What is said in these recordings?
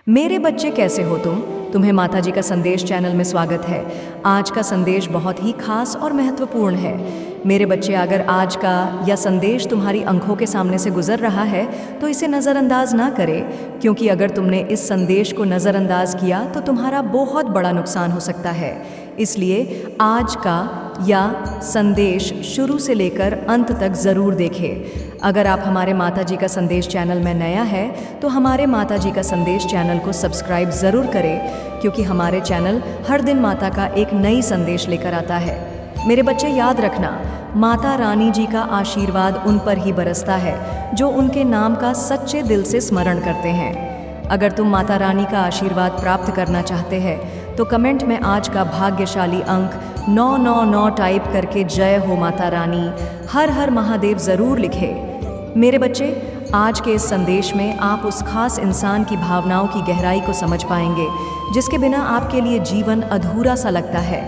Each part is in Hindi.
मेरे बच्चे कैसे हो तुम्हें माताजी का संदेश चैनल में स्वागत है। आज का संदेश बहुत ही खास और महत्वपूर्ण है। मेरे बच्चे, अगर आज का यह संदेश तुम्हारी आंखों के सामने से गुजर रहा है तो इसे नज़रअंदाज ना करें, क्योंकि अगर तुमने इस संदेश को नज़रअंदाज किया तो तुम्हारा बहुत बड़ा नुकसान हो सकता है। इसलिए आज का यह संदेश शुरू से लेकर अंत तक ज़रूर देखें। अगर आप हमारे माताजी का संदेश चैनल में नया है तो हमारे माताजी का संदेश चैनल को सब्सक्राइब ज़रूर करें, क्योंकि हमारे चैनल हर दिन माता का एक नई संदेश लेकर आता है। मेरे बच्चे, याद रखना, माता रानी जी का आशीर्वाद उन पर ही बरसता है जो उनके नाम का सच्चे दिल से स्मरण करते हैं। अगर तुम माता रानी का आशीर्वाद प्राप्त करना चाहते हैं तो कमेंट में आज का भाग्यशाली अंक 999 टाइप करके जय हो माता रानी, हर हर महादेव ज़रूर लिखें। मेरे बच्चे, आज के इस संदेश में आप उस खास इंसान की भावनाओं की गहराई को समझ पाएंगे जिसके बिना आपके लिए जीवन अधूरा सा लगता है।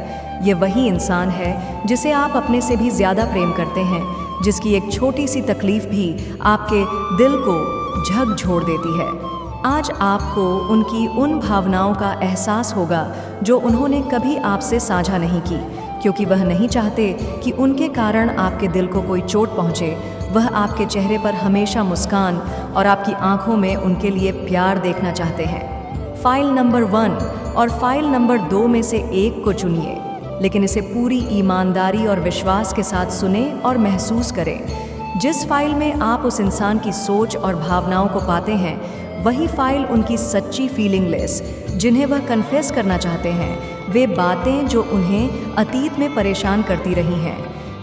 ये वही इंसान है जिसे आप अपने से भी ज़्यादा प्रेम करते हैं, जिसकी एक छोटी सी तकलीफ भी आपके दिल को झकझोर देती है। आज आपको उनकी उन भावनाओं का एहसास होगा जो उन्होंने कभी आपसे साझा नहीं की, क्योंकि वह नहीं चाहते कि उनके कारण आपके दिल को कोई चोट पहुँचे। वह आपके चेहरे पर हमेशा मुस्कान और आपकी आंखों में उनके लिए प्यार देखना चाहते हैं। फाइल नंबर 1 और फाइल नंबर 2 में से एक को चुनिए, लेकिन इसे पूरी ईमानदारी और विश्वास के साथ सुने और महसूस करें। जिस फाइल में आप उस इंसान की सोच और भावनाओं को पाते हैं, वही फाइल उनकी सच्ची फीलिंग लिस्ट, जिन्हें वह कन्फेस करना चाहते हैं, वे बातें जो उन्हें अतीत में परेशान करती रही हैं,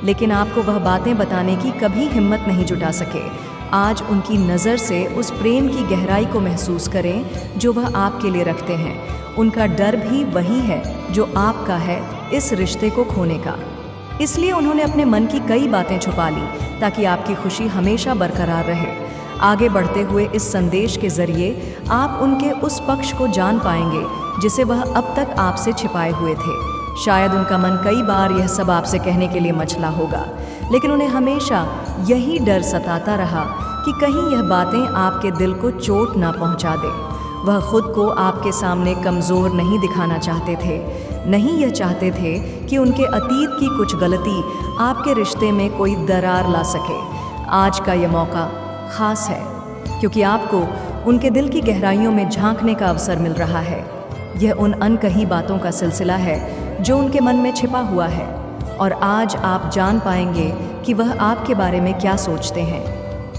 लेकिन आपको वह बातें बताने की कभी हिम्मत नहीं जुटा सके। आज उनकी नज़र से उस प्रेम की गहराई को महसूस करें जो वह आपके लिए रखते हैं। उनका डर भी वही है जो आपका है, इस रिश्ते को खोने का। इसलिए उन्होंने अपने मन की कई बातें छुपा ली ताकि आपकी खुशी हमेशा बरकरार रहे। आगे बढ़ते हुए इस संदेश के ज़रिए आप उनके उस पक्ष को जान पाएंगे जिसे वह अब तक आपसे छिपाए हुए थे। शायद उनका मन कई बार यह सब आपसे कहने के लिए मचला होगा, लेकिन उन्हें हमेशा यही डर सताता रहा कि कहीं यह बातें आपके दिल को चोट ना पहुंचा दे। वह खुद को आपके सामने कमज़ोर नहीं दिखाना चाहते थे, नहीं यह चाहते थे कि उनके अतीत की कुछ गलती आपके रिश्ते में कोई दरार ला सके। आज का यह मौका खास है क्योंकि आपको उनके दिल की गहराइयों में झांकने का अवसर मिल रहा है। यह उन अनकही बातों का सिलसिला है जो उनके मन में छिपा हुआ है, और आज आप जान पाएंगे कि वह आपके बारे में क्या सोचते हैं,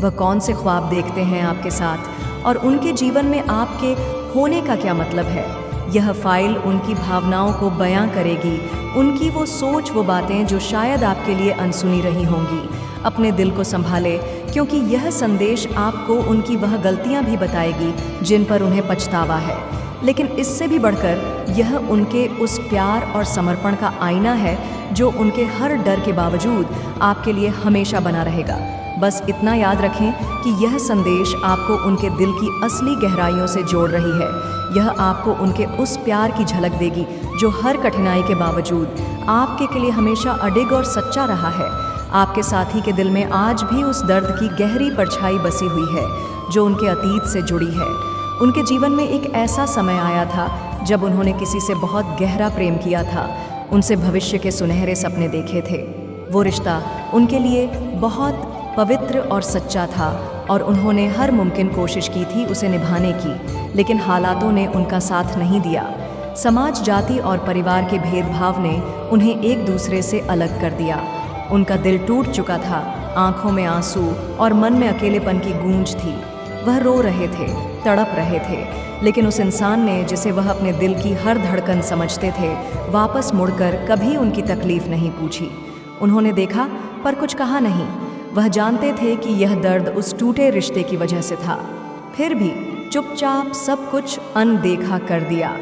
वह कौन से ख्वाब देखते हैं आपके साथ, और उनके जीवन में आपके होने का क्या मतलब है। यह फाइल उनकी भावनाओं को बयां करेगी, उनकी वो सोच, वो बातें जो शायद आपके लिए अनसुनी रही होंगी। अपने दिल को संभाले, क्योंकि यह संदेश आपको उनकी वह गलतियां भी बताएगी जिन पर उन्हें पछतावा है, लेकिन इससे भी बढ़कर यह उनके उस प्यार और समर्पण का आईना है जो उनके हर डर के बावजूद आपके लिए हमेशा बना रहेगा। बस इतना याद रखें कि यह संदेश आपको उनके दिल की असली गहराइयों से जोड़ रही है। यह आपको उनके उस प्यार की झलक देगी जो हर कठिनाई के बावजूद आपके लिए हमेशा अडिग और सच्चा रहा है। आपके साथी के दिल में आज भी उस दर्द की गहरी परछाई बसी हुई है जो उनके अतीत से जुड़ी है। उनके जीवन में एक ऐसा समय आया था जब उन्होंने किसी से बहुत गहरा प्रेम किया था, उनसे भविष्य के सुनहरे सपने देखे थे। वो रिश्ता उनके लिए बहुत पवित्र और सच्चा था और उन्होंने हर मुमकिन कोशिश की थी उसे निभाने की, लेकिन हालातों ने उनका साथ नहीं दिया। समाज, जाति और परिवार के भेदभाव ने उन्हें एक दूसरे से अलग कर दिया। उनका दिल टूट चुका था, आंखों में आंसू और मन में अकेलेपन की गूंज थी। वह रो रहे थे, तड़प रहे थे, लेकिन उस इंसान ने, जिसे वह अपने दिल की हर धड़कन समझते थे, वापस मुड़कर कभी उनकी तकलीफ नहीं पूछी। उन्होंने देखा पर कुछ कहा नहीं। वह जानते थे कि यह दर्द उस टूटे रिश्ते की वजह से था, फिर भी चुपचाप सब कुछ अनदेखा कर दिया।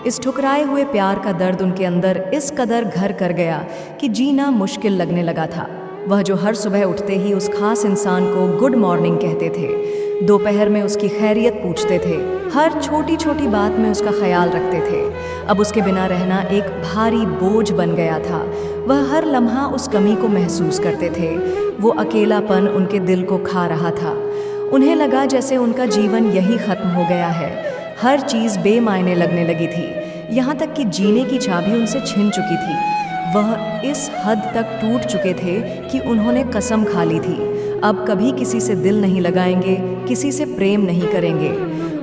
इस ठुकराए हुए प्यार का दर्द उनके अंदर इस कदर घर कर गया कि जीना मुश्किल लगने लगा था। वह जो हर सुबह उठते ही उस खास इंसान को गुड मॉर्निंग कहते थे, दोपहर में उसकी खैरियत पूछते थे, हर छोटी छोटी बात में उसका ख्याल रखते थे, अब उसके बिना रहना एक भारी बोझ बन गया था। वह हर लम्हा उस कमी को महसूस करते थे। वो अकेलापन उनके दिल को खा रहा था। उन्हें लगा जैसे उनका जीवन यही खत्म हो गया है। हर चीज़ बेमायने लगने लगी थी, यहाँ तक कि जीने की चाबी उनसे छिन चुकी थी। वह इस हद तक टूट चुके थे कि उन्होंने कसम खा ली थी, अब कभी किसी से दिल नहीं लगाएंगे, किसी से प्रेम नहीं करेंगे।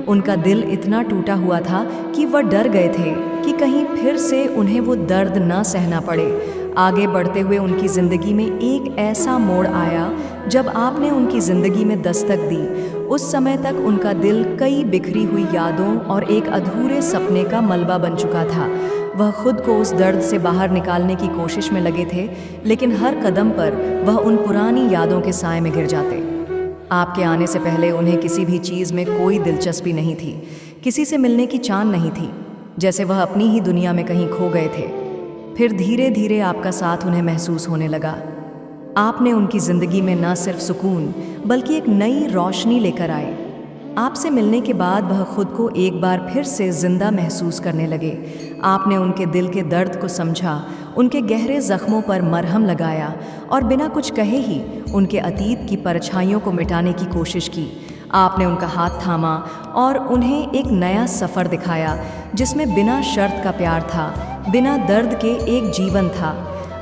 उनका दिल इतना टूटा हुआ था कि वह डर गए थे कि कहीं फिर से उन्हें वो दर्द न सहना पड़े। आगे बढ़ते हुए उनकी ज़िंदगी में एक ऐसा मोड़ आया जब आपने उनकी ज़िंदगी में दस्तक दी। उस समय तक उनका दिल कई बिखरी हुई यादों और एक अधूरे सपने का मलबा बन चुका था। वह खुद को उस दर्द से बाहर निकालने की कोशिश में लगे थे, लेकिन हर कदम पर वह उन पुरानी यादों के साए में गिर जाते। आपके आने से पहले उन्हें किसी भी चीज़ में कोई दिलचस्पी नहीं थी, किसी से मिलने की चाह नहीं थी, जैसे वह अपनी ही दुनिया में कहीं खो गए थे। फिर धीरे धीरे आपका साथ उन्हें महसूस होने लगा। आपने उनकी ज़िंदगी में न सिर्फ सुकून बल्कि एक नई रोशनी लेकर आए। आपसे मिलने के बाद वह खुद को एक बार फिर से जिंदा महसूस करने लगे। आपने उनके दिल के दर्द को समझा, उनके गहरे जख्मों पर मरहम लगाया और बिना कुछ कहे ही उनके अतीत की परछाइयों को मिटाने की कोशिश की। आपने उनका हाथ थामा और उन्हें एक नया सफ़र दिखाया जिसमें बिना शर्त का प्यार था, बिना दर्द के एक जीवन था।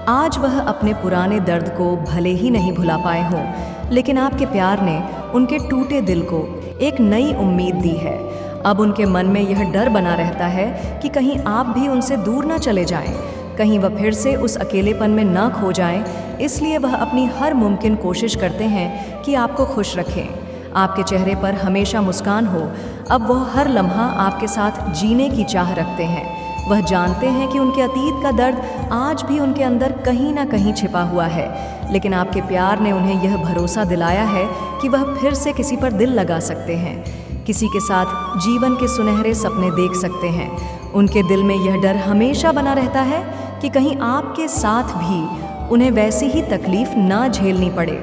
आज वह अपने पुराने दर्द को भले ही नहीं भुला पाए हों, लेकिन आपके प्यार ने उनके टूटे दिल को एक नई उम्मीद दी है। अब उनके मन में यह डर बना रहता है कि कहीं आप भी उनसे दूर न चले जाएं, कहीं वह फिर से उस अकेलेपन में न खो जाएं। इसलिए वह अपनी हर मुमकिन कोशिश करते हैं कि आपको खुश रखें, आपके चेहरे पर हमेशा मुस्कान हो। अब वह हर लम्हा आपके साथ जीने की चाह रखते हैं। वह जानते हैं कि उनके अतीत का दर्द आज भी उनके अंदर कहीं ना कहीं छिपा हुआ है, लेकिन आपके प्यार ने उन्हें यह भरोसा दिलाया है कि वह फिर से किसी पर दिल लगा सकते हैं, किसी के साथ जीवन के सुनहरे सपने देख सकते हैं। उनके दिल में यह डर हमेशा बना रहता है कि कहीं आपके साथ भी उन्हें वैसी ही तकलीफ ना झेलनी पड़े,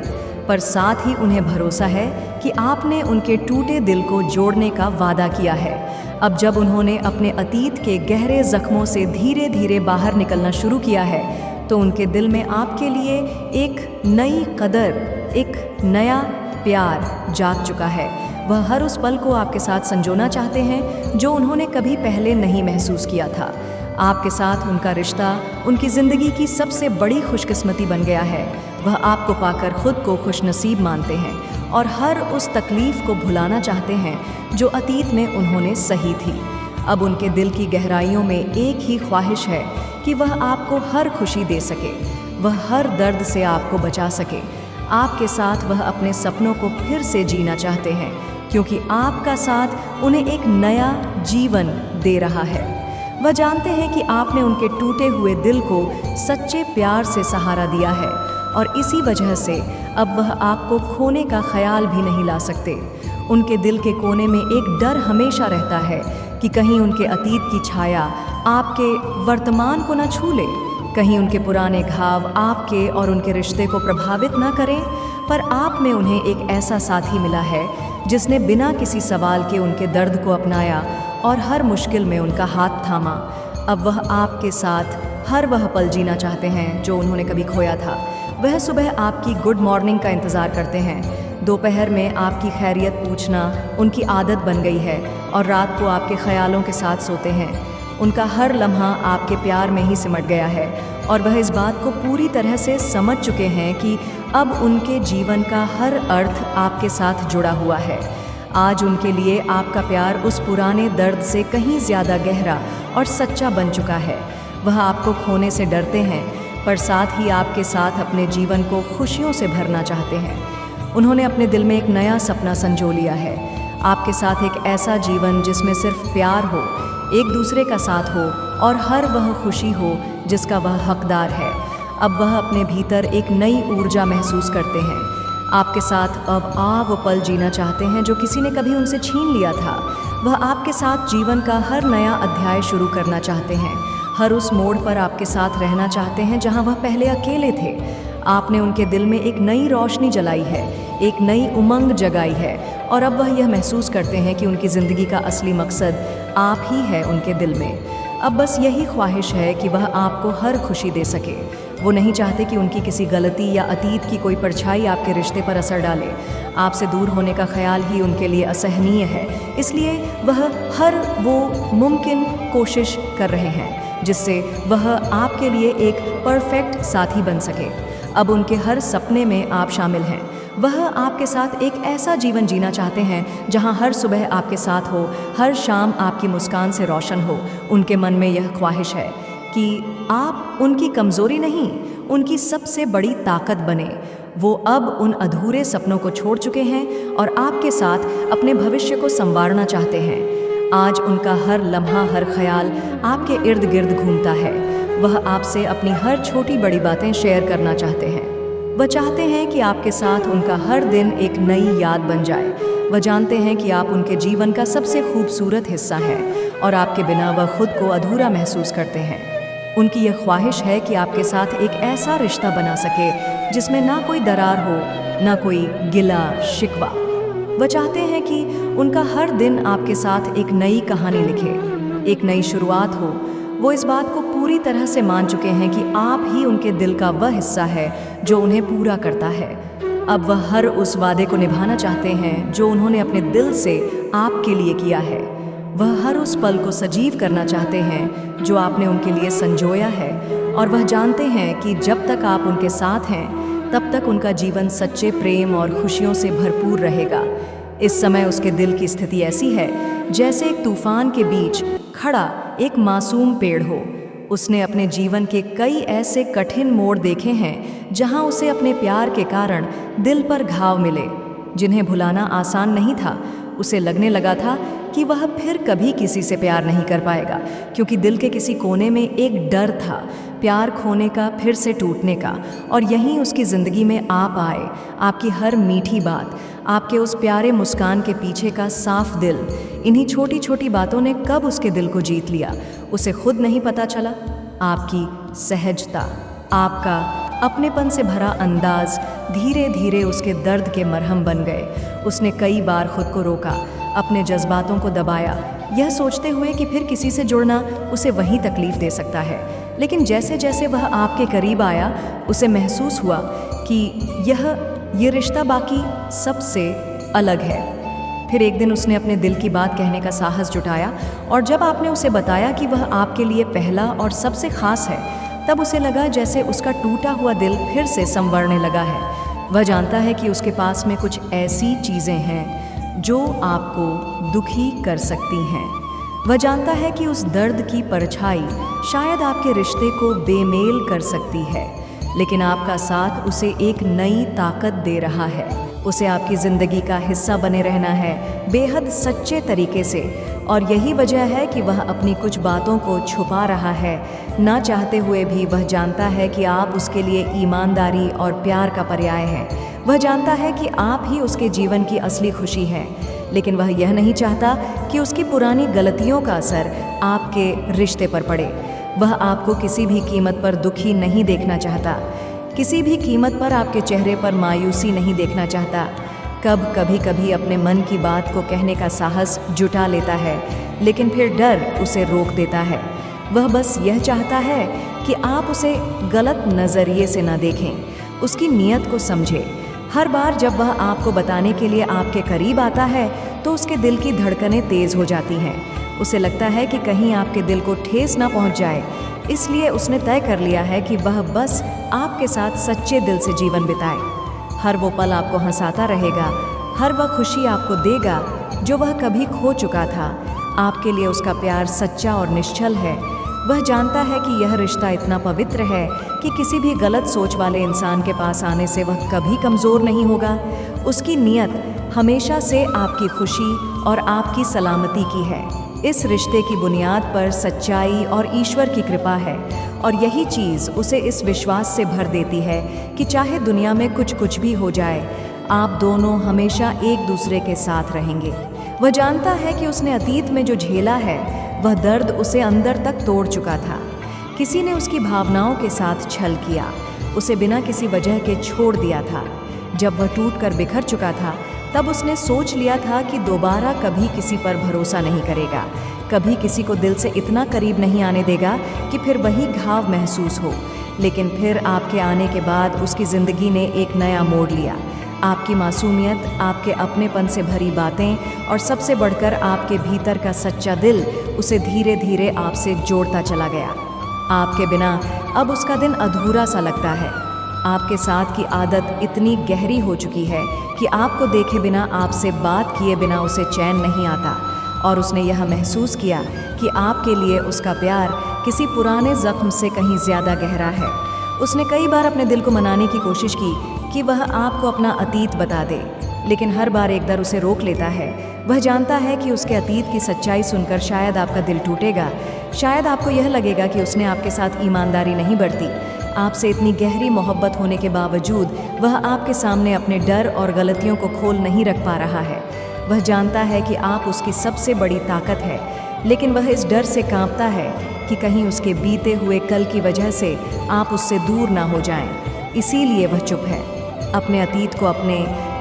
पर साथ ही उन्हें भरोसा है कि आपने उनके टूटे दिल को जोड़ने का वादा किया है। अब जब उन्होंने अपने अतीत के गहरे जख्मों से धीरे धीरे बाहर निकलना शुरू किया है, तो उनके दिल में आपके लिए एक नई कदर, एक नया प्यार जाग चुका है। वह हर उस पल को आपके साथ संजोना चाहते हैं जो उन्होंने कभी पहले नहीं महसूस किया था। आपके साथ उनका रिश्ता उनकी ज़िंदगी की सबसे बड़ी खुशकिस्मती बन गया है। वह आपको पाकर खुद को खुशनसीब मानते हैं और हर उस तकलीफ़ को भुलाना चाहते हैं जो अतीत में उन्होंने सही थी। अब उनके दिल की गहराइयों में एक ही ख्वाहिश है कि वह आपको हर खुशी दे सके, वह हर दर्द से आपको बचा सके। आपके साथ वह अपने सपनों को फिर से जीना चाहते हैं, क्योंकि आपका साथ उन्हें एक नया जीवन दे रहा है। वह जानते हैं कि आपने उनके टूटे हुए दिल को सच्चे प्यार से सहारा दिया है और इसी वजह से अब वह आपको खोने का ख्याल भी नहीं ला सकते। उनके दिल के कोने में एक डर हमेशा रहता है कि कहीं उनके अतीत की छाया आपके वर्तमान को न छू ले, कहीं उनके पुराने घाव आपके और उनके रिश्ते को प्रभावित न करें। पर आप में उन्हें एक ऐसा साथी मिला है जिसने बिना किसी सवाल के उनके दर्द को अपनाया और हर मुश्किल में उनका हाथ थामा। अब वह आपके साथ हर वह पल जीना चाहते हैं जो उन्होंने कभी खोया था। वह सुबह आपकी गुड मॉर्निंग का इंतज़ार करते हैं, दोपहर में आपकी खैरियत पूछना उनकी आदत बन गई है और रात को आपके ख्यालों के साथ सोते हैं। उनका हर लम्हा आपके प्यार में ही सिमट गया है और वह इस बात को पूरी तरह से समझ चुके हैं कि अब उनके जीवन का हर अर्थ आपके साथ जुड़ा हुआ है। आज उनके लिए आपका प्यार उस पुराने दर्द से कहीं ज़्यादा गहरा और सच्चा बन चुका है। वह आपको खोने से डरते हैं, पर साथ ही आपके साथ अपने जीवन को खुशियों से भरना चाहते हैं। उन्होंने अपने दिल में एक नया सपना संजो लिया है, आपके साथ एक ऐसा जीवन जिसमें सिर्फ प्यार हो, एक दूसरे का साथ हो और हर वह खुशी हो जिसका वह हकदार है। अब वह अपने भीतर एक नई ऊर्जा महसूस करते हैं। आपके साथ अब वो पल जीना चाहते हैं जो किसी ने कभी उनसे छीन लिया था। वह आपके साथ जीवन का हर नया अध्याय शुरू करना चाहते हैं, हर उस मोड़ पर आपके साथ रहना चाहते हैं जहां वह पहले अकेले थे। आपने उनके दिल में एक नई रोशनी जलाई है, एक नई उमंग जगाई है और अब वह यह महसूस करते हैं कि उनकी ज़िंदगी का असली मकसद आप ही है उनके दिल में। अब बस यही ख्वाहिश है कि वह आपको हर खुशी दे सके। वो नहीं चाहते कि उनकी किसी गलती या अतीत की कोई परछाई आपके रिश्ते पर असर डाले। आपसे दूर होने का ख्याल ही उनके लिए असहनीय है, इसलिए वह हर वो मुमकिन कोशिश कर रहे हैं जिससे वह आपके लिए एक परफेक्ट साथी बन सके। अब उनके हर सपने में आप शामिल हैं। वह आपके साथ एक ऐसा जीवन जीना चाहते हैं जहां हर सुबह आपके साथ हो, हर शाम आपकी मुस्कान से रोशन हो। उनके मन में यह ख्वाहिश है कि आप उनकी कमज़ोरी नहीं, उनकी सबसे बड़ी ताकत बने। वो अब उन अधूरे सपनों को छोड़ चुके हैं और आपके साथ अपने भविष्य को संवारना चाहते हैं। आज उनका हर लम्हा, हर ख्याल आपके इर्द गिर्द घूमता है। वह आपसे अपनी हर छोटी बड़ी बातें शेयर करना चाहते हैं। वह चाहते हैं कि आपके साथ उनका हर दिन एक नई याद बन जाए। वह जानते हैं कि आप उनके जीवन का सबसे खूबसूरत हिस्सा हैं और आपके बिना वह खुद को अधूरा महसूस करते हैं। उनकी यह ख्वाहिश है कि आपके साथ एक ऐसा रिश्ता बना सके जिसमें ना कोई दरार हो, ना कोई गिला शिकवा। वह चाहते हैं कि उनका हर दिन आपके साथ एक नई कहानी लिखे, एक नई शुरुआत हो। वो इस बात को पूरी तरह से मान चुके हैं कि आप ही उनके दिल का वह हिस्सा है जो उन्हें पूरा करता है। अब वह हर उस वादे को निभाना चाहते हैं जो उन्होंने अपने दिल से आपके लिए किया है। वह हर उस पल को सजीव करना चाहते हैं जो आपने उनके लिए संजोया है, और वह जानते हैं कि जब तक आप उनके साथ हैं तब तक उनका जीवन सच्चे प्रेम और खुशियों से भरपूर रहेगा। इस समय उसके दिल की स्थिति ऐसी है जैसे एक तूफान के बीच खड़ा एक मासूम पेड़ हो। उसने अपने जीवन के कई ऐसे कठिन मोड़ देखे हैं जहां उसे अपने प्यार के कारण दिल पर घाव मिले, जिन्हें भुलाना आसान नहीं था। उसे लगने लगा था कि वह फिर कभी किसी से प्यार नहीं कर पाएगा, क्योंकि दिल के किसी कोने में एक डर था, प्यार खोने का, फिर से टूटने का। और यहीं उसकी ज़िंदगी में आप आए। आपकी हर मीठी बात, आपके उस प्यारे मुस्कान के पीछे का साफ दिल, इन्हीं छोटी छोटी बातों ने कब उसके दिल को जीत लिया, उसे खुद नहीं पता चला। आपकी सहजता, आपका अपनेपन से भरा अंदाज धीरे धीरे उसके दर्द के मरहम बन गए। उसने कई बार खुद को रोका, अपने जज्बातों को दबाया, यह सोचते हुए कि फिर किसी से जुड़ना उसे वही तकलीफ दे सकता है। लेकिन जैसे जैसे वह आपके करीब आया, उसे महसूस हुआ कि ये रिश्ता बाकी सबसे अलग है। फिर एक दिन उसने अपने दिल की बात कहने का साहस जुटाया, और जब आपने उसे बताया कि वह आपके लिए पहला और सबसे खास है, तब उसे लगा जैसे उसका टूटा हुआ दिल फिर से संवरने लगा है। वह जानता है कि उसके पास में कुछ ऐसी चीज़ें हैं जो आपको दुखी कर सकती हैं। वह जानता है कि उस दर्द की परछाई शायद आपके रिश्ते को बेमेल कर सकती है, लेकिन आपका साथ उसे एक नई ताकत दे रहा है। उसे आपकी ज़िंदगी का हिस्सा बने रहना है, बेहद सच्चे तरीके से। और यही वजह है कि वह अपनी कुछ बातों को छुपा रहा है। ना चाहते हुए भी वह जानता है कि आप उसके लिए ईमानदारी और प्यार का पर्याय हैं। वह जानता है कि आप ही उसके जीवन की असली खुशी हैं, लेकिन वह यह नहीं चाहता कि उसकी पुरानी गलतियों का असर आपके रिश्ते पर पड़े। वह आपको किसी भी कीमत पर दुखी नहीं देखना चाहता, किसी भी कीमत पर आपके चेहरे पर मायूसी नहीं देखना चाहता। कभी कभी अपने मन की बात को कहने का साहस जुटा लेता है, लेकिन फिर डर उसे रोक देता है। वह बस यह चाहता है कि आप उसे गलत नज़रिए से ना देखें, उसकी नीयत को समझें। हर बार जब वह आपको बताने के लिए आपके करीब आता है तो उसके दिल की धड़कनें तेज़ हो जाती हैं। उसे लगता है कि कहीं आपके दिल को ठेस ना पहुंच जाए, इसलिए उसने तय कर लिया है कि वह बस आपके साथ सच्चे दिल से जीवन बिताए। हर वो पल आपको हंसाता रहेगा, हर वह खुशी आपको देगा जो वह कभी खो चुका था। आपके लिए उसका प्यार सच्चा और निश्चल है। वह जानता है कि यह रिश्ता इतना पवित्र है कि किसी भी गलत सोच वाले इंसान के पास आने से वह कभी कमज़ोर नहीं होगा। उसकी नीयत हमेशा से आपकी खुशी और आपकी सलामती की है। इस रिश्ते की बुनियाद पर सच्चाई और ईश्वर की कृपा है, और यही चीज़ उसे इस विश्वास से भर देती है कि चाहे दुनिया में कुछ भी हो जाए, आप दोनों हमेशा एक दूसरे के साथ रहेंगे। वह जानता है कि उसने अतीत में जो झेला है वह दर्द उसे अंदर तक तोड़ चुका था। किसी ने उसकी भावनाओं के साथ छल किया, उसे बिना किसी वजह के छोड़ दिया था। जब वह टूटकर बिखर चुका था तब उसने सोच लिया था कि दोबारा कभी किसी पर भरोसा नहीं करेगा, कभी किसी को दिल से इतना करीब नहीं आने देगा कि फिर वही घाव महसूस हो। लेकिन फिर आपके आने के बाद उसकी ज़िंदगी ने एक नया मोड़ लिया। आपकी मासूमियत, आपके अपनेपन से भरी बातें और सबसे बढ़कर आपके भीतर का सच्चा दिल उसे धीरे धीरे आपसे जोड़ता चला गया। आपके बिना अब उसका दिन अधूरा सा लगता है। आपके साथ की आदत इतनी गहरी हो चुकी है कि आपको देखे बिना, आपसे बात किए बिना उसे चैन नहीं आता। और उसने यह महसूस किया कि आपके लिए उसका प्यार किसी पुराने जख्म से कहीं ज़्यादा गहरा है। उसने कई बार अपने दिल को मनाने की कोशिश की कि वह आपको अपना अतीत बता दे, लेकिन हर बार एक दर उसे रोक लेता है। वह जानता है कि उसके अतीत की सच्चाई सुनकर शायद आपका दिल टूटेगा, शायद आपको यह लगेगा कि उसने आपके साथ ईमानदारी नहीं बरती। आपसे इतनी गहरी मोहब्बत होने के बावजूद वह आपके सामने अपने डर और गलतियों को खोल नहीं रख पा रहा है। वह जानता है कि आप उसकी सबसे बड़ी ताकत है, लेकिन वह इस डर से कांपता है कि कहीं उसके बीते हुए कल की वजह से आप उससे दूर ना हो जाएं। इसीलिए वह चुप है, अपने अतीत को अपने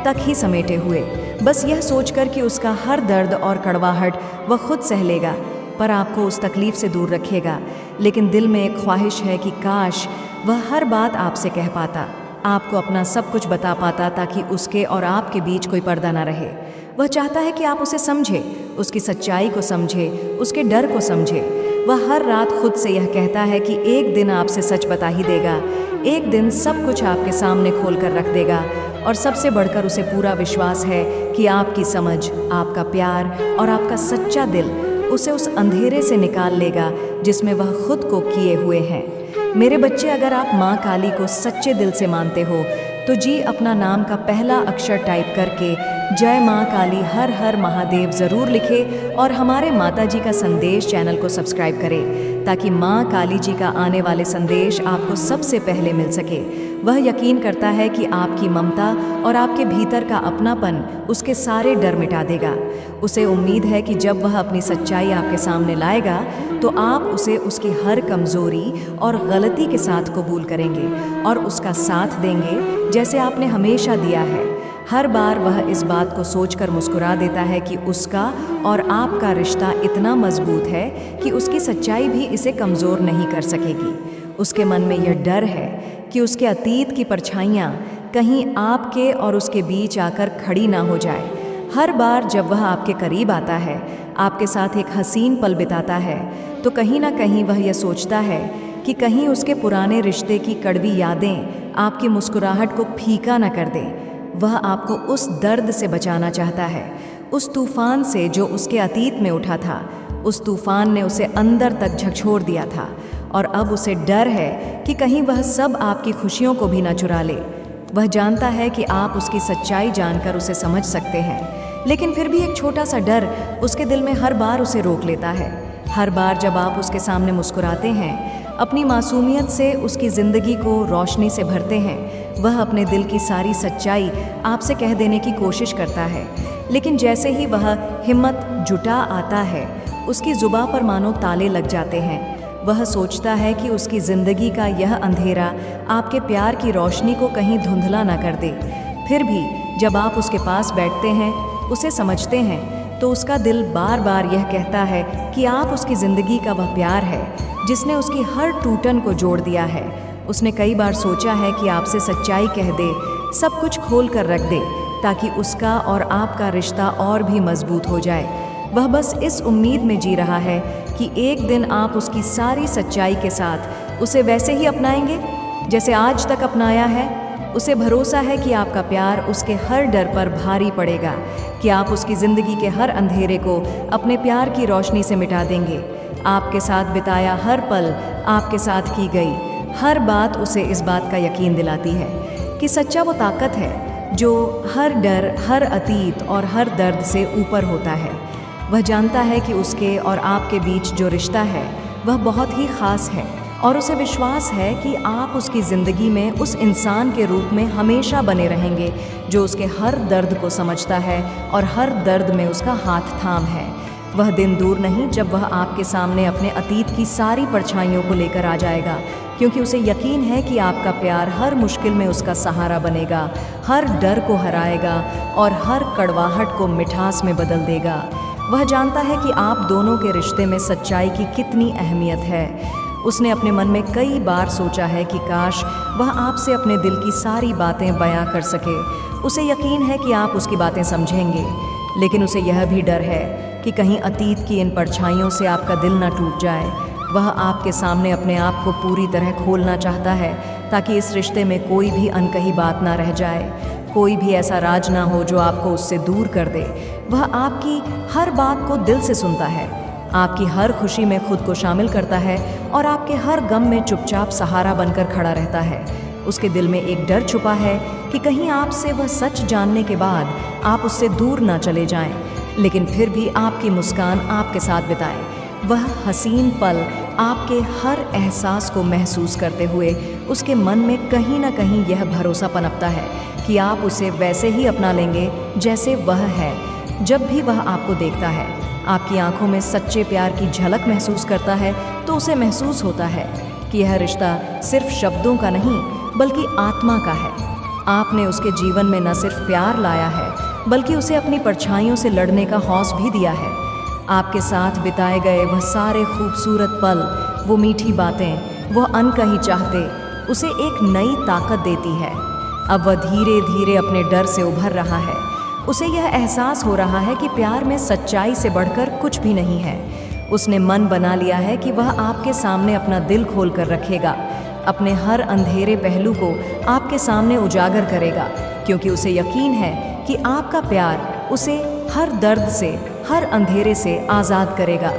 तक ही समेटे हुए, बस यह सोचकर कि उसका हर दर्द और कड़वाहट वह खुद सह लेगा, पर आपको उस तकलीफ से दूर रखेगा। लेकिन दिल में एक ख्वाहिश है कि काश वह हर बात आपसे कह पाता, आपको अपना सब कुछ बता पाता, ताकि उसके और आपके बीच कोई पर्दा ना रहे। वह चाहता है कि आप उसे समझे, उसकी सच्चाई को समझे, उसके डर को समझे। वह हर रात खुद से यह कहता है कि एक दिन आपसे सच बता ही देगा, एक दिन सब कुछ आपके सामने खोल कर रख देगा। और सबसे बढ़कर उसे पूरा विश्वास है कि आपकी समझ, आपका प्यार और आपका सच्चा दिल उसे उस अंधेरे से निकाल लेगा जिसमें वह खुद को किए हुए हैं। मेरे बच्चे, अगर आप माँ काली को सच्चे दिल से मानते हो तो जी अपना नाम का पहला अक्षर टाइप करके जय माँ काली हर हर महादेव ज़रूर लिखे और हमारे माता जी का संदेश चैनल को सब्सक्राइब करें, ताकि माँ काली जी का आने वाले संदेश आपको सबसे पहले मिल सके। वह यकीन करता है कि आपकी ममता और आपके भीतर का अपनापन उसके सारे डर मिटा देगा। उसे उम्मीद है कि जब वह अपनी सच्चाई आपके सामने लाएगा तो आप उसे उसकी हर कमज़ोरी और गलती के साथ कबूल करेंगे और उसका साथ देंगे जैसे आपने हमेशा दिया है। हर बार वह इस बात को सोचकर मुस्कुरा देता है कि उसका और आपका रिश्ता इतना मजबूत है कि उसकी सच्चाई भी इसे कमज़ोर नहीं कर सकेगी। उसके मन में यह डर है कि उसके अतीत की परछाइयाँ कहीं आपके और उसके बीच आकर खड़ी ना हो जाए। हर बार जब वह आपके करीब आता है, आपके साथ एक हसीन पल बिताता है, तो कहीं ना कहीं वह यह सोचता है कि कहीं उसके पुराने रिश्ते की कड़वी यादें आपकी मुस्कुराहट को फीका न कर दें। वह आपको उस दर्द से बचाना चाहता है, उस तूफान से जो उसके अतीत में उठा था। उस तूफान ने उसे अंदर तक झकझोर दिया था और अब उसे डर है कि कहीं वह सब आपकी खुशियों को भी न चुरा ले। वह जानता है कि आप उसकी सच्चाई जानकर उसे समझ सकते हैं, लेकिन फिर भी एक छोटा सा डर उसके दिल में हर बार उसे रोक लेता है। हर बार जब आप उसके सामने मुस्कुराते हैं, अपनी मासूमियत से उसकी ज़िंदगी को रोशनी से भरते हैं, वह अपने दिल की सारी सच्चाई आपसे कह देने की कोशिश करता है। लेकिन जैसे ही वह हिम्मत जुटा आता है, उसकी ज़ुबां पर मानो ताले लग जाते हैं। वह सोचता है कि उसकी ज़िंदगी का यह अंधेरा आपके प्यार की रोशनी को कहीं धुंधला ना कर दे। फिर भी जब आप उसके पास बैठते हैं, उसे समझते हैं, तो उसका दिल बार बार यह कहता है कि आप उसकी ज़िंदगी का वह प्यार है जिसने उसकी हर टूटन को जोड़ दिया है। उसने कई बार सोचा है कि आपसे सच्चाई कह दे, सब कुछ खोल कर रख दे, ताकि उसका और आपका रिश्ता और भी मजबूत हो जाए। वह बस इस उम्मीद में जी रहा है कि एक दिन आप उसकी सारी सच्चाई के साथ उसे वैसे ही अपनाएंगे जैसे आज तक अपनाया है। उसे भरोसा है कि आपका प्यार उसके हर डर पर भारी पड़ेगा, कि आप उसकी ज़िंदगी के हर अंधेरे को अपने प्यार की रोशनी से मिटा देंगे। आपके साथ बिताया हर पल, आपके साथ की गई हर बात उसे इस बात का यकीन दिलाती है कि सच्चा वो ताकत है जो हर डर, हर अतीत और हर दर्द से ऊपर होता है। वह जानता है कि उसके और आपके बीच जो रिश्ता है वह बहुत ही ख़ास है, और उसे विश्वास है कि आप उसकी ज़िंदगी में उस इंसान के रूप में हमेशा बने रहेंगे जो उसके हर दर्द को समझता है और हर दर्द में उसका हाथ थाम है। वह दिन दूर नहीं जब वह आपके सामने अपने अतीत की सारी परछाइयों को लेकर आ जाएगा, क्योंकि उसे यकीन है कि आपका प्यार हर मुश्किल में उसका सहारा बनेगा, हर डर को हराएगा और हर कड़वाहट को मिठास में बदल देगा। वह जानता है कि आप दोनों के रिश्ते में सच्चाई की कितनी अहमियत है। उसने अपने मन में कई बार सोचा है कि काश वह आपसे अपने दिल की सारी बातें बयां कर सके, उसे यकीन है कि आप उसकी बातें समझेंगे, लेकिन उसे यह भी डर है कि कहीं अतीत की इन परछाइयों से आपका दिल ना टूट जाए। वह आपके सामने अपने आप को पूरी तरह खोलना चाहता है ताकि इस रिश्ते में कोई भी अनकही बात ना रह जाए, कोई भी ऐसा राज ना हो जो आपको उससे दूर कर दे। वह आपकी हर बात को दिल से सुनता है, आपकी हर खुशी में खुद को शामिल करता है और आपके हर गम में चुपचाप सहारा बनकर खड़ा रहता है। उसके दिल में एक डर छुपा है कि कहीं आपसे वह सच जानने के बाद आप उससे दूर ना चले जाएं, लेकिन फिर भी आपकी मुस्कान आपके साथ बिताए। वह हसीन पल आपके हर एहसास को महसूस करते हुए उसके मन में कहीं ना कहीं यह भरोसा पनपता है कि आप उसे वैसे ही अपना लेंगे जैसे वह है। जब भी वह आपको देखता है, आपकी आंखों में सच्चे प्यार की झलक महसूस करता है, तो उसे महसूस होता है कि यह रिश्ता सिर्फ शब्दों का नहीं बल्कि आत्मा का है। आपने उसके जीवन में न सिर्फ प्यार लाया है बल्कि उसे अपनी परछाइयों से लड़ने का हौसला भी दिया है। आपके साथ बिताए गए वह सारे खूबसूरत पल, वो मीठी बातें, वह अनकही चाहते उसे एक नई ताकत देती है। अब वह धीरे धीरे अपने डर से उभर रहा है। उसे यह एहसास हो रहा है कि प्यार में सच्चाई से बढ़कर कुछ भी नहीं है। उसने मन बना लिया है कि वह आपके सामने अपना दिल खोल कर रखेगा, अपने हर अंधेरे पहलू को आपके सामने उजागर करेगा, क्योंकि उसे यकीन है कि आपका प्यार उसे हर दर्द से, हर अंधेरे से आज़ाद करेगा।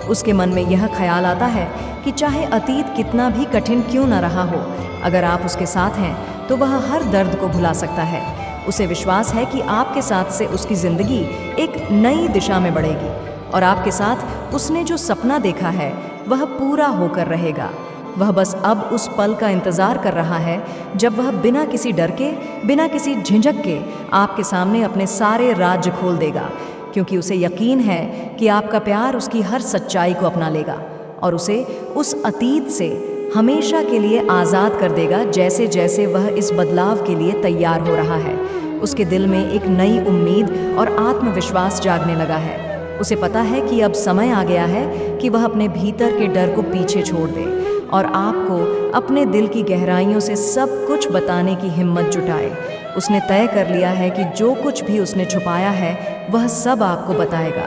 उसके मन में यह ख्याल आता है कि चाहे अतीत कितना भी कठिन क्यों न रहा हो, अगर आप उसके साथ हैं तो वह हर दर्द को भुला सकता है। उसे विश्वास है कि आपके साथ से उसकी ज़िंदगी एक नई दिशा में बढ़ेगी और आपके साथ उसने जो सपना देखा है वह पूरा होकर रहेगा। वह बस अब उस पल का इंतज़ार कर रहा है जब वह बिना किसी डर के, बिना किसी झिझक के आपके सामने अपने सारे राज खोल देगा, क्योंकि उसे यकीन है कि आपका प्यार उसकी हर सच्चाई को अपना लेगा और उसे उस अतीत से हमेशा के लिए आज़ाद कर देगा। जैसे जैसे वह इस बदलाव के लिए तैयार हो रहा है, उसके दिल में एक नई उम्मीद और आत्मविश्वास जागने लगा है। उसे पता है कि अब समय आ गया है कि वह अपने भीतर के डर को पीछे छोड़ दे और आपको अपने दिल की गहराइयों से सब कुछ बताने की हिम्मत जुटाए। उसने तय कर लिया है कि जो कुछ भी उसने छुपाया है वह सब आपको बताएगा,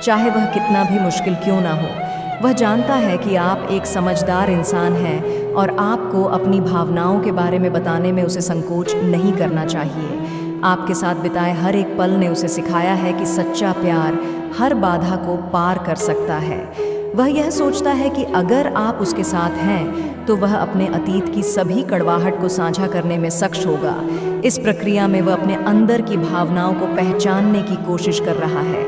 चाहे वह कितना भी मुश्किल क्यों ना हो। वह जानता है कि आप एक समझदार इंसान हैं और आपको अपनी भावनाओं के बारे में बताने में उसे संकोच नहीं करना चाहिए। आपके साथ बिताए हर एक पल ने उसे सिखाया है कि सच्चा प्यार हर बाधा को पार कर सकता है। वह यह सोचता है कि अगर आप उसके साथ हैं तो वह अपने अतीत की सभी कड़वाहट को साझा करने में सक्षम होगा। इस प्रक्रिया में वह अपने अंदर की भावनाओं को पहचानने की कोशिश कर रहा है।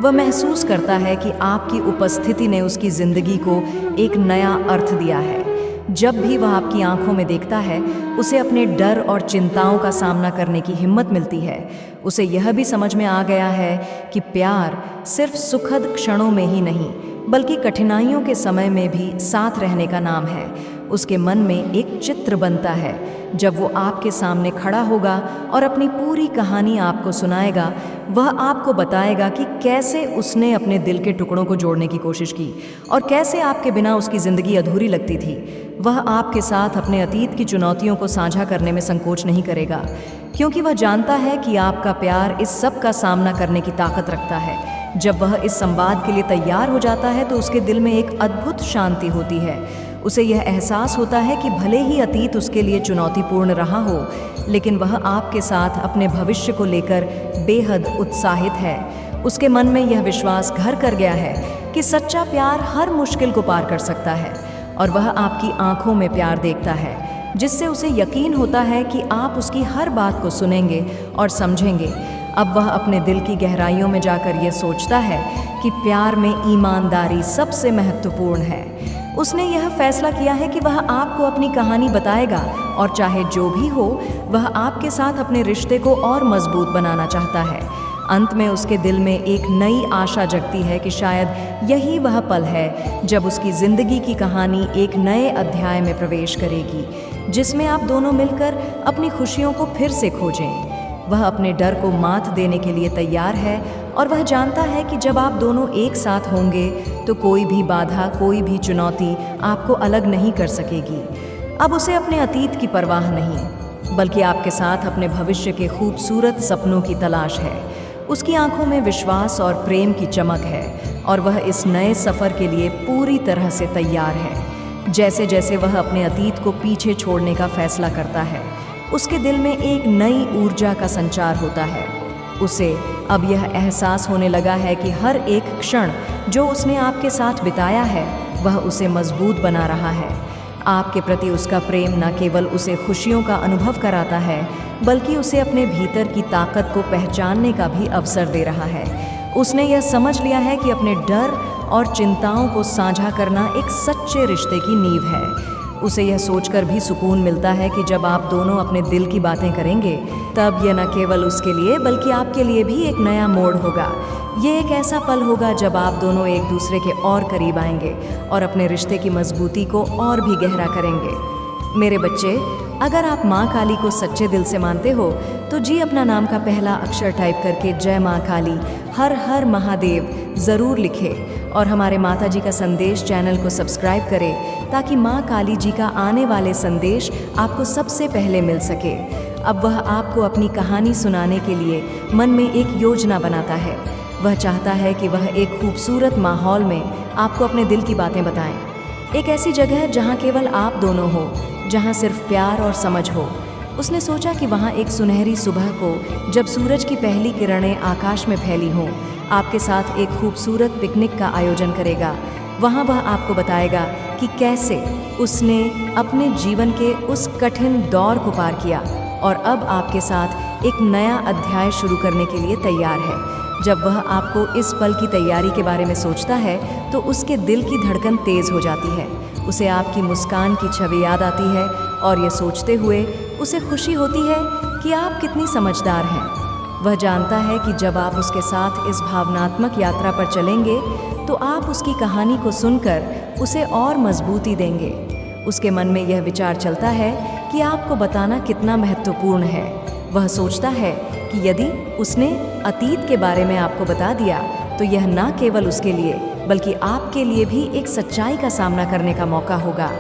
वह महसूस करता है कि आपकी उपस्थिति ने उसकी ज़िंदगी को एक नया अर्थ दिया है। जब भी वह आपकी आंखों में देखता है, उसे अपने डर और चिंताओं का सामना करने की हिम्मत मिलती है। उसे यह भी समझ में आ गया है कि प्यार सिर्फ सुखद क्षणों में ही नहीं बल्कि कठिनाइयों के समय में भी साथ रहने का नाम है। उसके मन में एक चित्र बनता है जब वो आपके सामने खड़ा होगा और अपनी पूरी कहानी आपको सुनाएगा। वह आपको बताएगा कि कैसे उसने अपने दिल के टुकड़ों को जोड़ने की कोशिश की और कैसे आपके बिना उसकी ज़िंदगी अधूरी लगती थी। वह आपके साथ अपने अतीत की चुनौतियों को साझा करने में संकोच नहीं करेगा, क्योंकि वह जानता है कि आपका प्यार इस सब का सामना करने की ताकत रखता है। जब वह इस संवाद के लिए तैयार हो जाता है तो उसके दिल में एक अद्भुत शांति होती है। उसे यह एहसास होता है कि भले ही अतीत उसके लिए चुनौतीपूर्ण रहा हो, लेकिन वह आपके साथ अपने भविष्य को लेकर बेहद उत्साहित है। उसके मन में यह विश्वास घर कर गया है कि सच्चा प्यार हर मुश्किल को पार कर सकता है और वह आपकी आंखों में प्यार देखता है, जिससे उसे यकीन होता है कि आप उसकी हर बात को सुनेंगे और समझेंगे। अब वह अपने दिल की गहराइयों में जाकर यह सोचता है कि प्यार में ईमानदारी सबसे महत्वपूर्ण है। उसने यह फैसला किया है कि वह आपको अपनी कहानी बताएगा और चाहे जो भी हो, वह आपके साथ अपने रिश्ते को और मजबूत बनाना चाहता है। अंत में उसके दिल में एक नई आशा जगती है कि शायद यही वह पल है जब उसकी ज़िंदगी की कहानी एक नए अध्याय में प्रवेश करेगी, जिसमें आप दोनों मिलकर अपनी खुशियों को फिर से खोजें। वह अपने डर को मात देने के लिए तैयार है और वह जानता है कि जब आप दोनों एक साथ होंगे तो कोई भी बाधा, कोई भी चुनौती आपको अलग नहीं कर सकेगी। अब उसे अपने अतीत की परवाह नहीं, बल्कि आपके साथ अपने भविष्य के खूबसूरत सपनों की तलाश है। उसकी आंखों में विश्वास और प्रेम की चमक है और वह इस नए सफ़र के लिए पूरी तरह से तैयार है। जैसे जैसे वह अपने अतीत को पीछे छोड़ने का फैसला करता है, उसके दिल में एक नई ऊर्जा का संचार होता है। उसे अब यह एहसास होने लगा है कि हर एक क्षण जो उसने आपके साथ बिताया है वह उसे मजबूत बना रहा है। आपके प्रति उसका प्रेम न केवल उसे खुशियों का अनुभव कराता है, बल्कि उसे अपने भीतर की ताकत को पहचानने का भी अवसर दे रहा है। उसने यह समझ लिया है कि अपने डर और चिंताओं को साझा करना एक सच्चे रिश्ते की नींव है। उसे यह सोचकर भी सुकून मिलता है कि जब आप दोनों अपने दिल की बातें करेंगे, तब यह न केवल उसके लिए बल्कि आपके लिए भी एक नया मोड़ होगा। ये एक ऐसा पल होगा जब आप दोनों एक दूसरे के और करीब आएंगे और अपने रिश्ते की मजबूती को और भी गहरा करेंगे। मेरे बच्चे, अगर आप माँ काली को सच्चे दिल से मानते हो तो जी अपना नाम का पहला अक्षर टाइप करके जय माँ काली, हर हर महादेव ज़रूर लिखें और हमारे माता जी का संदेश चैनल को सब्सक्राइब करें ताकि माँ काली जी का आने वाले संदेश आपको सबसे पहले मिल सके। अब वह आपको अपनी कहानी सुनाने के लिए मन में एक योजना बनाता है। वह चाहता है कि वह एक खूबसूरत माहौल में आपको अपने दिल की बातें बताएं। एक ऐसी जगह जहाँ केवल आप दोनों हो, जहाँ सिर्फ प्यार और समझ हो। उसने सोचा कि वहाँ एक सुनहरी सुबह को, जब सूरज की पहली किरणें आकाश में फैली हों, आपके साथ एक खूबसूरत पिकनिक का आयोजन करेगा। वहाँ वह आपको बताएगा कि कैसे उसने अपने जीवन के उस कठिन दौर को पार किया और अब आपके साथ एक नया अध्याय शुरू करने के लिए तैयार है। जब वह आपको इस पल की तैयारी के बारे में सोचता है तो उसके दिल की धड़कन तेज़ हो जाती है। उसे आपकी मुस्कान की छवि याद आती है और ये सोचते हुए उसे खुशी होती है कि आप कितनी समझदार हैं। वह जानता है कि जब आप उसके साथ इस भावनात्मक यात्रा पर चलेंगे तो आप उसकी कहानी को सुनकर उसे और मजबूती देंगे। उसके मन में यह विचार चलता है कि आपको बताना कितना महत्वपूर्ण है। वह सोचता है कि यदि उसने अतीत के बारे में आपको बता दिया तो यह न केवल उसके लिए बल्कि आपके लिए भी एक सच्चाई का सामना करने का मौका होगा।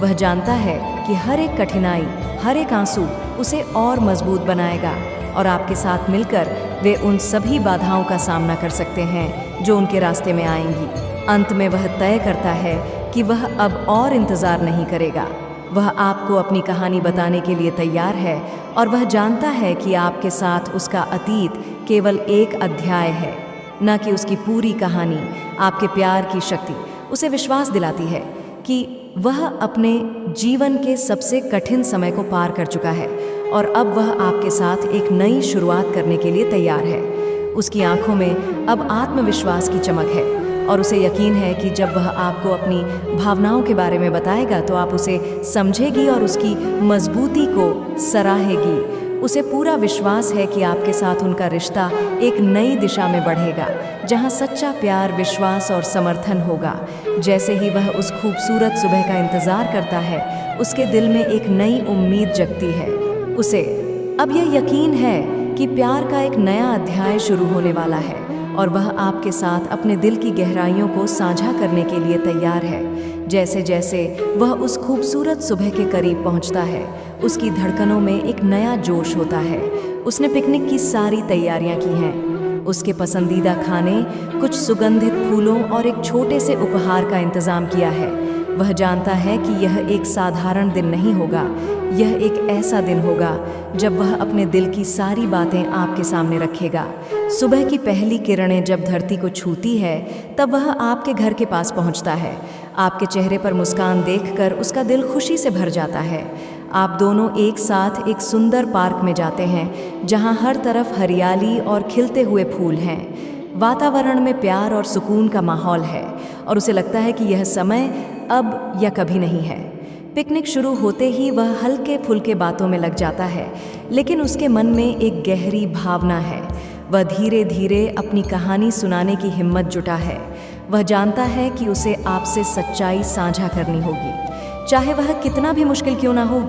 वह जानता है कि हर एक कठिनाई, हर एक आंसू उसे और मजबूत बनाएगा और आपके साथ मिलकर वे उन सभी बाधाओं का सामना कर सकते हैं जो उनके रास्ते में आएंगी। अंत में वह तय करता है कि वह अब और इंतज़ार नहीं करेगा। वह आपको अपनी कहानी बताने के लिए तैयार है और वह जानता है कि आपके साथ उसका अतीत केवल एक अध्याय है, न कि उसकी पूरी कहानी। आपके प्यार की शक्ति उसे विश्वास दिलाती है कि वह अपने जीवन के सबसे कठिन समय को पार कर चुका है और अब वह आपके साथ एक नई शुरुआत करने के लिए तैयार है। उसकी आंखों में अब आत्मविश्वास की चमक है और उसे यकीन है कि जब वह आपको अपनी भावनाओं के बारे में बताएगा तो आप उसे समझेगी और उसकी मजबूती को सराहेगी। उसे पूरा विश्वास है कि आपके साथ उनका रिश्ता एक नई दिशा में बढ़ेगा, जहां सच्चा प्यार, विश्वास और समर्थन होगा। जैसे ही वह उस खूबसूरत सुबह का इंतज़ार करता है, उसके दिल में एक नई उम्मीद जगती है। उसे अब यह यकीन है कि प्यार का एक नया अध्याय शुरू होने वाला है और वह आपके साथ अपने दिल की गहराइयों को साझा करने के लिए तैयार है। जैसे जैसे वह उस खूबसूरत सुबह के करीब पहुंचता है, उसकी धड़कनों में एक नया जोश होता है। उसने पिकनिक की सारी तैयारियां की हैं। उसके पसंदीदा खाने, कुछ सुगंधित फूलों और एक छोटे से उपहार का इंतज़ाम किया है। वह जानता है कि यह एक साधारण दिन नहीं होगा, यह एक ऐसा दिन होगा जब वह अपने दिल की सारी बातें आपके सामने रखेगा। सुबह की पहली किरणें जब धरती को छूती है, तब वह आपके घर के पास पहुंचता है। आपके चेहरे पर मुस्कान देखकर उसका दिल खुशी से भर जाता है। आप दोनों एक साथ एक सुंदर पार्क में जाते हैं, जहां हर तरफ हरियाली और खिलते हुए फूल हैं। वातावरण में प्यार और सुकून का माहौल है और उसे लगता है कि यह समय अब या कभी नहीं है। पिकनिक शुरू होते ही वह हल्के फुल्के बातों में लग जाता है, लेकिन उसके मन में एक गहरी भावना है। वह धीरे धीरे अपनी कहानी सुनाने की हिम्मत जुटा है। वह जानता है कि उसे आपसे सच्चाई साझा करनी होगी, चाहे वह कितना भी मुश्किल क्यों ना हो।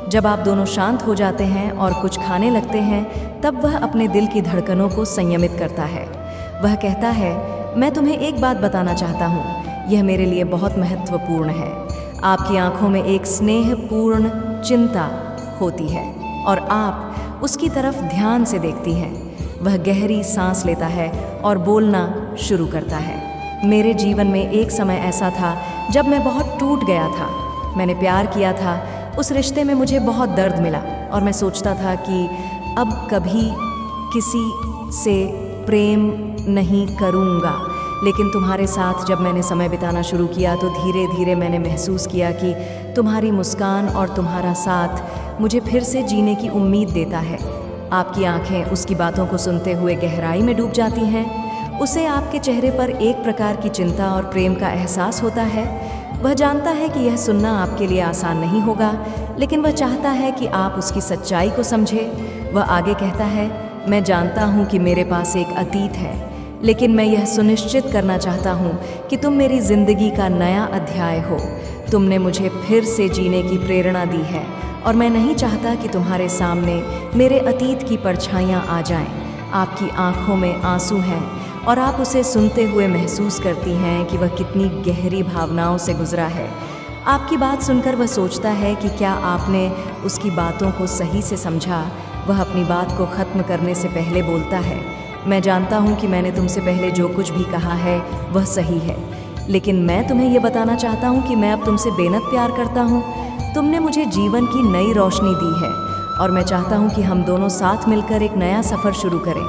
जब आप दोनों शांत हो जाते हैं और कुछ खाने लगते हैं, तब वह अपने दिल की धड़कनों को संयमित करता है। वह कहता है, मैं तुम्हें एक बात बताना चाहता हूँ, यह मेरे लिए बहुत महत्वपूर्ण है। आपकी आंखों में एक स्नेहपूर्ण चिंता होती है। और आप उसकी तरफ ध्यान से देखती हैं। वह गहरी सांस लेता है और बोलना शुरू करता है। मेरे जीवन में एक समय ऐसा था जब मैं बहुत टूट गया था। मैंने प्यार किया था, उस रिश्ते में मुझे बहुत दर्द मिला और मैं सोचता था कि अब कभी किसी से प्रेम नहीं करूँगा। लेकिन तुम्हारे साथ जब मैंने समय बिताना शुरू किया तो धीरे धीरे मैंने महसूस किया कि तुम्हारी मुस्कान और तुम्हारा साथ मुझे फिर से जीने की उम्मीद देता है। आपकी आंखें उसकी बातों को सुनते हुए गहराई में डूब जाती हैं। उसे आपके चेहरे पर एक प्रकार की चिंता और प्रेम का एहसास होता है। वह जानता है कि यह सुनना आपके लिए आसान नहीं होगा, लेकिन वह चाहता है कि आप उसकी सच्चाई को समझें। वह आगे कहता है, मैं जानता हूँ कि मेरे पास एक अतीत है, लेकिन मैं यह सुनिश्चित करना चाहता हूँ कि तुम मेरी ज़िंदगी का नया अध्याय हो। तुमने मुझे फिर से जीने की प्रेरणा दी है और मैं नहीं चाहता कि तुम्हारे सामने मेरे अतीत की परछाइयाँ आ जाएं। आपकी आँखों में आंसू हैं और आप उसे सुनते हुए महसूस करती हैं कि वह कितनी गहरी भावनाओं से गुजरा है। आपकी बात सुनकर वह सोचता है कि क्या आपने उसकी बातों को सही से समझा। वह अपनी बात को ख़त्म करने से पहले बोलता है, मैं जानता हूँ कि मैंने तुमसे पहले जो कुछ भी कहा है वह सही है, लेकिन मैं तुम्हें यह बताना चाहता हूँ कि मैं अब तुमसे बेनत प्यार करता हूँ। तुमने मुझे जीवन की नई रोशनी दी है और मैं चाहता हूँ कि हम दोनों साथ मिलकर एक नया सफ़र शुरू करें।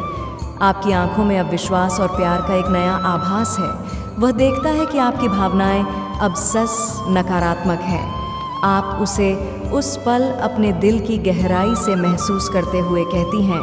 आपकी आंखों में अब विश्वास और प्यार का एक नया आभास है। वह देखता है कि आपकी भावनाएं अब सच नकारात्मक हैं। आप उसे उस पल अपने दिल की गहराई से महसूस करते हुए कहती हैं,